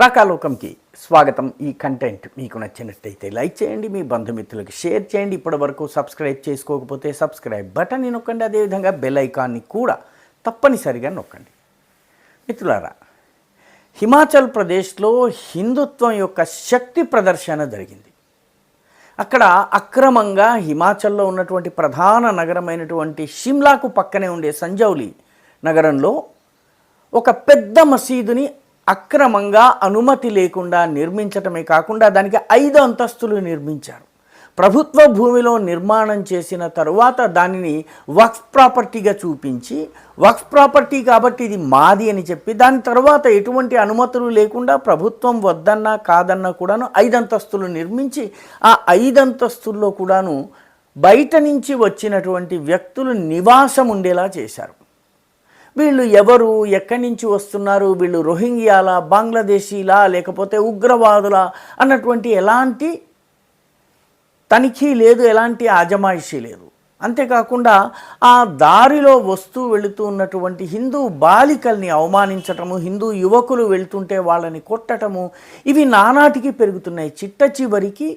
రాకాలోకంకి స్వాగతం. ఈ కంటెంట్ మీకు నచ్చినట్టయితే లైక్ చేయండి, మీ బంధుమిత్రులకు షేర్ చేయండి. ఇప్పటివరకు సబ్స్క్రైబ్ చేసుకోకపోతే సబ్స్క్రైబ్ బటన్ని నొక్కండి, అదేవిధంగా బెల్ ఐకాన్ని కూడా తప్పనిసరిగా నొక్కండి. మిత్రులారా, హిమాచల్ ప్రదేశ్లో హిందుత్వం యొక్క శక్తి ప్రదర్శన జరిగింది. అక్కడ అక్రమంగా హిమాచల్లో ఉన్నటువంటి ప్రధాన నగరమైనటువంటి షిమ్లాకు పక్కనే ఉండే సంజౌలి నగరంలో ఒక పెద్ద మసీదుని అక్రమంగా అనుమతి లేకుండా నిర్మించటమే కాకుండా దానికి 5 అంతస్తులు నిర్మించారు. ప్రభుత్వ భూమిలో నిర్మాణం చేసిన తరువాత దానిని వక్ఫ్ ప్రాపర్టీగా చూపించి, వక్ఫ్ ప్రాపర్టీ కాబట్టి ఇది మాది అని చెప్పి, దాని తర్వాత ఎటువంటి అనుమతులు లేకుండా ప్రభుత్వం వద్దన్నా కాదన్నా కూడాను 5 అంతస్తులు నిర్మించి, ఆ 5 అంతస్తుల్లో కూడాను బయట నుంచి వచ్చినటువంటి వ్యక్తులు నివాసం ఉండేలా చేశారు. వీళ్ళు ఎవరు, ఎక్కడి నుంచి వస్తున్నారు, వీళ్ళు రోహింగ్యాలా, బంగ్లాదేశీలా, లేకపోతే ఉగ్రవాదులా అన్నటువంటి ఎలాంటి తనిఖీ లేదు, ఎలాంటి ఆజమాయిషీ లేదు. అంతేకాకుండా ఆ దారిలో వస్తూ వెళుతూ ఉన్నటువంటి హిందూ బాలికల్ని అవమానించటము, హిందూ యువకులు వెళ్తుంటే వాళ్ళని కొట్టటము, ఇవి నానాటికి పెరుగుతున్నాయి. చిట్ట చివరికి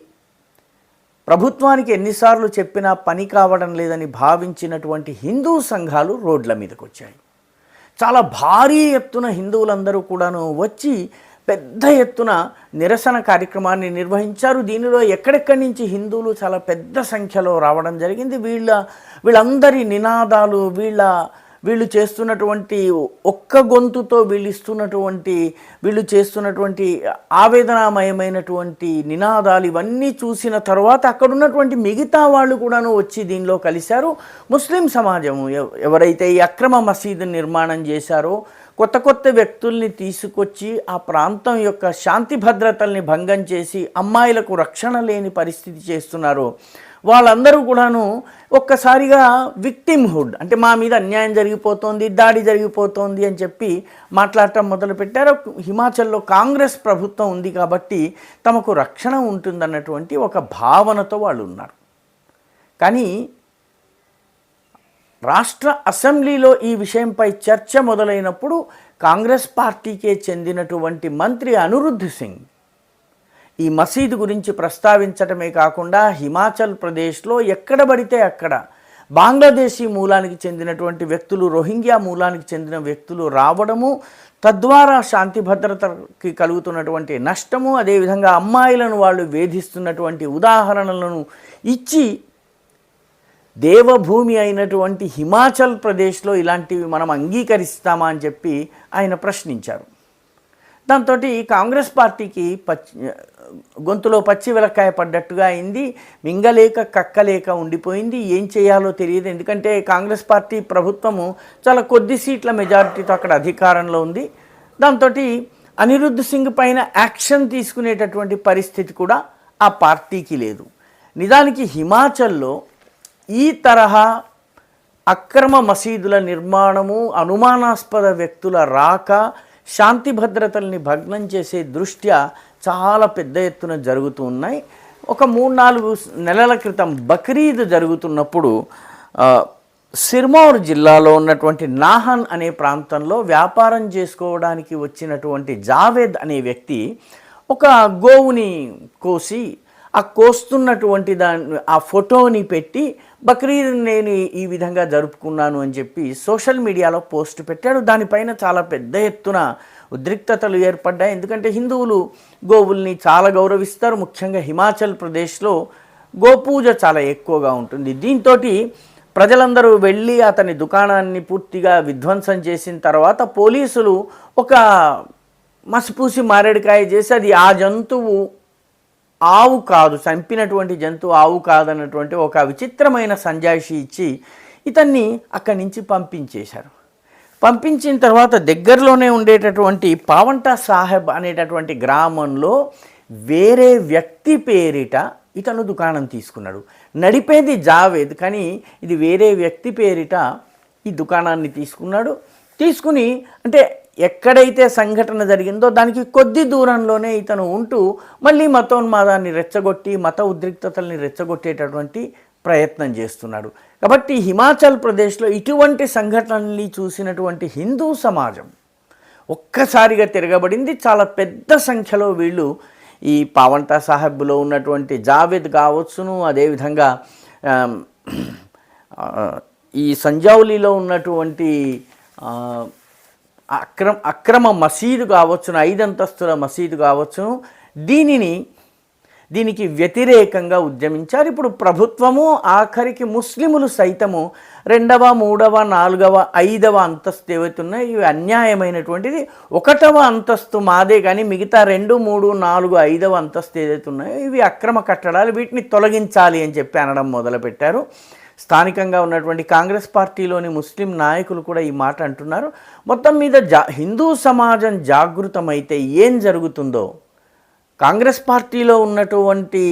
ప్రభుత్వానికి ఎన్నిసార్లు చెప్పినా పని కావడం లేదని భావించినటువంటి హిందూ సంఘాలు రోడ్ల మీదకి వచ్చాయి. చాలా భారీ ఎత్తున హిందువులందరూ కూడాను వచ్చి పెద్ద ఎత్తున నిరసన కార్యక్రమాన్ని నిర్వహించారు. దీనిలో ఎక్కడెక్కడి నుంచి హిందువులు చాలా పెద్ద సంఖ్యలో రావడం జరిగింది. వీళ్ళందరి నినాదాలు, వీళ్ళు చేస్తున్నటువంటి ఒక్క గొంతుతో వీళ్ళు చేస్తున్నటువంటి ఆవేదనామయమైనటువంటి నినాదాలు ఇవన్నీ చూసిన తర్వాత అక్కడ ఉన్నటువంటి మిగతా వాళ్ళు కూడాను వచ్చి దీనిలో కలిశారు. ముస్లిం సమాజము ఎవరైతే ఈ అక్రమ మసీదు నిర్మాణం చేశారో, కొత్త వ్యక్తుల్ని తీసుకొచ్చి ఆ ప్రాంతం యొక్క శాంతి భద్రతల్ని భంగం చేసి అమ్మాయిలకు రక్షణ లేని పరిస్థితి చేస్తున్నారో, వాళ్ళందరూ కూడాను ఒక్కసారిగా విక్టిమ్హుడ్, అంటే మా మీద అన్యాయం జరిగిపోతోంది, దాడి జరిగిపోతోంది అని చెప్పి మాట్లాడటం మొదలుపెట్టారు. హిమాచల్లో కాంగ్రెస్ ప్రభుత్వం ఉంది కాబట్టి తమకు రక్షణ ఉంటుందన్నటువంటి ఒక భావనతో వాళ్ళు ఉన్నారు. కానీ రాష్ట్ర అసెంబ్లీలో ఈ విషయంపై చర్చ మొదలైనప్పుడు కాంగ్రెస్ పార్టీకే చెందినటువంటి మంత్రి అనిరుద్ధ్ సింగ్ ఈ మసీదు గురించి ప్రస్తావించటమే కాకుండా హిమాచల్ ప్రదేశ్లో ఎక్కడ పడితే అక్కడ బంగ్లాదేశీ మూలానికి చెందినటువంటి వ్యక్తులు, రోహింగ్యా మూలానికి చెందిన వ్యక్తులు రావడము, తద్వారా శాంతి భద్రతకి కలుగుతున్నటువంటి నష్టము, అదేవిధంగా అమ్మాయిలను వాళ్ళు వేధిస్తున్నటువంటి ఉదాహరణలను ఇచ్చి, దేవభూమి అయినటువంటి హిమాచల్ ప్రదేశ్లో ఇలాంటివి మనం అంగీకరిస్తామా అని చెప్పి ఆయన ప్రశ్నించారు. దాంతో కాంగ్రెస్ పార్టీకి గొంతులో పచ్చి వెలక్కాయ పడ్డట్టుగా అయింది. మింగలేక కక్కలేక ఉండిపోయింది. ఏం చేయాలో తెలియదు. ఎందుకంటే కాంగ్రెస్ పార్టీ ప్రభుత్వము చాలా కొద్ది సీట్ల మెజారిటీతో అక్కడ అధికారంలో ఉంది. దాంతో అనిరుద్ధ్ సింగ్ పైన యాక్షన్ తీసుకునేటటువంటి పరిస్థితి కూడా ఆ పార్టీకి లేదు. నిజానికి హిమాచల్లో ఈ తరహా అక్రమ మసీదుల నిర్మాణము, అనుమానాస్పద వ్యక్తుల రాక, శాంతి భద్రతల్ని భగ్నం చేసే దృష్ట్యా చాలా పెద్ద ఎత్తున జరుగుతూ ఉన్నాయి. ఒక 3-4 నెలల క్రితం బక్రీద్ జరుగుతున్నప్పుడు సిర్మౌర్ జిల్లాలో ఉన్నటువంటి నాహన్ అనే ప్రాంతంలో వ్యాపారం చేసుకోవడానికి వచ్చినటువంటి జావేద్ అనే వ్యక్తి ఒక గోవుని కోసి, ఆ కోస్తున్నటువంటి ఆ ఫోటోని పెట్టి బక్రీద్ నేను ఈ విధంగా జరుపుకున్నాను అని చెప్పి సోషల్ మీడియాలో పోస్ట్ పెట్టాడు. దానిపైన చాలా పెద్ద ఎత్తున ఉద్రిక్తతలు ఏర్పడ్డాయి. ఎందుకంటే హిందువులు గోవుల్ని చాలా గౌరవిస్తారు. ముఖ్యంగా హిమాచల్ ప్రదేశ్లో గోపూజ చాలా ఎక్కువగా ఉంటుంది. దీంతో ప్రజలందరూ వెళ్ళి అతని దుకాణాన్ని పూర్తిగా విధ్వంసం చేసిన తర్వాత పోలీసులు ఒక మసిపూసి మారేడుకాయ చేసి అది ఆ జంతువు ఆవు కాదు, చంపినటువంటి జంతువు ఆవు కాదన్నటువంటి ఒక విచిత్రమైన సంజాయిషి ఇచ్చి ఇతన్ని అక్కడి నుంచి పంపించేశారు. పంపించిన తర్వాత దగ్గరలోనే ఉండేటటువంటి పావంటా సాహెబ్ అనేటటువంటి గ్రామంలో వేరే వ్యక్తి పేరిట ఇతను దుకాణం తీసుకున్నాడు. నడిపేది జావేద్, కానీ ఇది వేరే వ్యక్తి పేరిట ఈ దుకాణాన్ని తీసుకుని అంటే ఎక్కడైతే సంఘటన జరిగిందో దానికి కొద్ది దూరంలోనే ఇతను ఉంటూ మళ్ళీ మతోన్మాదాన్ని రెచ్చగొట్టి, మత ఉద్రిక్తతల్ని రెచ్చగొట్టేటటువంటి ప్రయత్నం చేస్తున్నాడు. కాబట్టి హిమాచల్ ప్రదేశ్లో ఇటువంటి సంఘటనల్ని చూసినటువంటి హిందూ సమాజం ఒక్కసారిగా తిరగబడింది. చాలా పెద్ద సంఖ్యలో వీళ్ళు ఈ పావంటా సాహెబ్లో ఉన్నటువంటి జావేద్ కావచ్చును, అదేవిధంగా ఈ సంజౌలీలో ఉన్నటువంటి అక్రమ మసీదు కావచ్చును, 5 అంతస్తుల మసీదు కావచ్చును, దీనికి వ్యతిరేకంగా ఉద్యమించారు. ఇప్పుడు ప్రభుత్వము ఆఖరికి ముస్లిములు సైతము 2వ, 3వ, 4వ, 5వ అంతస్తు ఏవైతే ఉన్నాయో ఇవి అన్యాయమైనటువంటిది, 1వ అంతస్తు మాదే కానీ మిగతా 2, 3, 4, 5వ అంతస్తు ఏదైతే ఉన్నాయో ఇవి అక్రమ కట్టడాలు, వీటిని తొలగించాలి అని చెప్పి అనడం మొదలుపెట్టారు. స్థానికంగా ఉన్నటువంటి కాంగ్రెస్ పార్టీలోని ముస్లిం నాయకులు కూడా ఈ మాట అంటున్నారు. మొత్తం మీద హిందూ సమాజం జాగృతమైతే ఏం జరుగుతుందో, కాంగ్రెస్ పార్టీలో ఉన్నటువంటి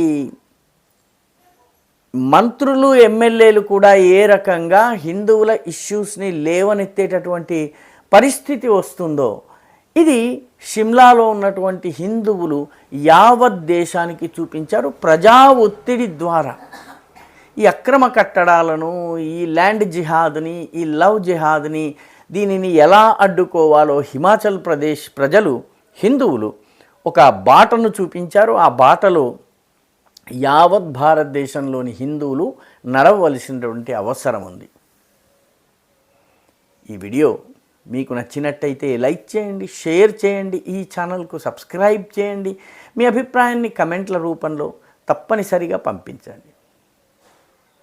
మంత్రులు, ఎమ్మెల్యేలు కూడా ఏ రకంగా హిందువుల ఇష్యూస్ని లేవనెత్తేటటువంటి పరిస్థితి వస్తుందో, ఇది షిమ్లాలో ఉన్నటువంటి హిందువులు యావత్ దేశానికి చూపించారు. ప్రజా ఒత్తిడి ద్వారా ఈ అక్రమ కట్టడాలను, ఈ ల్యాండ్ జిహాద్ని, ఈ లవ్ జిహాద్ని, దీనిని ఎలా అడ్డుకోవాలో హిమాచల్ ప్రదేశ్ ప్రజలు, హిందువులు ఒక బాటను చూపించారు. ఆ బాటలో యావత్ భారతదేశంలోని హిందువులు నడవవలసినటువంటి అవసరం ఉంది. ఈ వీడియో మీకు నచ్చినట్టయితే లైక్ చేయండి, షేర్ చేయండి, ఈ ఛానల్కు సబ్స్క్రైబ్ చేయండి. మీ అభిప్రాయాన్ని కమెంట్ల రూపంలో తప్పనిసరిగా పంపించండి.